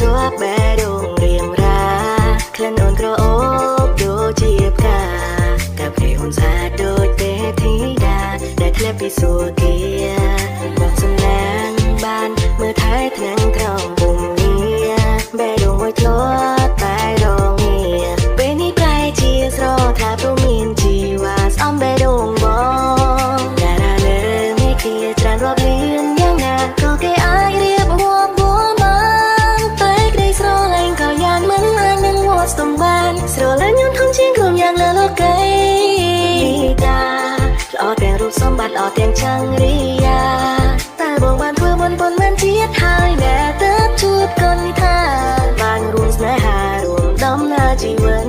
ជាប់បេះដូងរៀងរាក្លិនអូនក្រអូបដូចជាផ្កាកាព្រីអូនស្អាតដូចទេធីតាដែលធ្លាក់ពីសួគ៌បោកសំណាងបានមើលថែថ្នាំងត្រង់ពុំងាបេះដូងមួយធ្លាប់តែរងាពេលនេះប្រែជាស្រថាព្រមមានជីវ៉ាស្អំបេះដូងបងតារាលើមេឃាច្រើនរាប់លានយ៉ាងណាក៏គេអាចរៀបរាប់ស្ទំបានស្រលាញ់ញន្ធំជាងក្រុមយ៉ាងលើលោកីតាល្អទាំងរូបសម្បត្តិល្អទាំងចង្រិយាតែបងបានធ្វើបុណ្យប៉ុន្មានជាតិហើយណែទើបជួបកូនថាបានរួមស្នេហារួមដំណើរជីវិត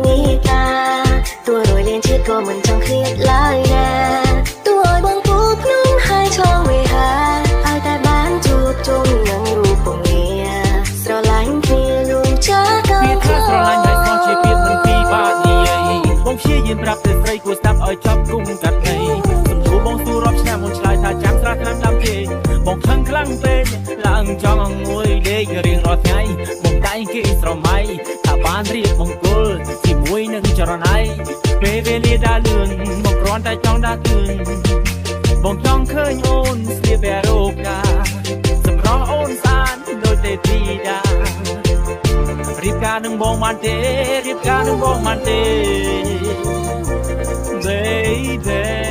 នេះតាទោះរយលានជាតិក៏មិនចង់ឃ្លាតឡើយណាទោះឲ្យបងពូភ្នំហើយឆ្លងវេហាឲ្យតែបានជួបជុំនឹងរូបពងាស្រឡាញ់គ្នារួមចាស្រឡាញ់ហើយស្មោះជាពាក្យមិនពីបាក់និយាយបងព្យាយាមប្រាប់ទៅស្រីគួរស្ដាប់ឲ្យចប់គុំកាត់ន័យសំដួលបងសួររាប់ឆ្នាំមុនឆ្លើយថាចាំស្រាឆ្នាំដាំទេបងខឹងខ្លាំងពេកឡើងចង់អង្គុយលេងរៀងរាល់ថ្ងៃបងតែងគេស្រមៃថាបានរៀបមង្គលជាមួយនឹងចរណៃពេលវេលាដើរលឿនបងគ្រាន់តែចង់ដើរគឿនបងចង់ឃើញអូនស្លៀកបែររូបកាសម្រស់អូនស្អាតដូចទេធីតារៀបការនឹងបងបានទេរៀបការនឹងបងបានទេ baby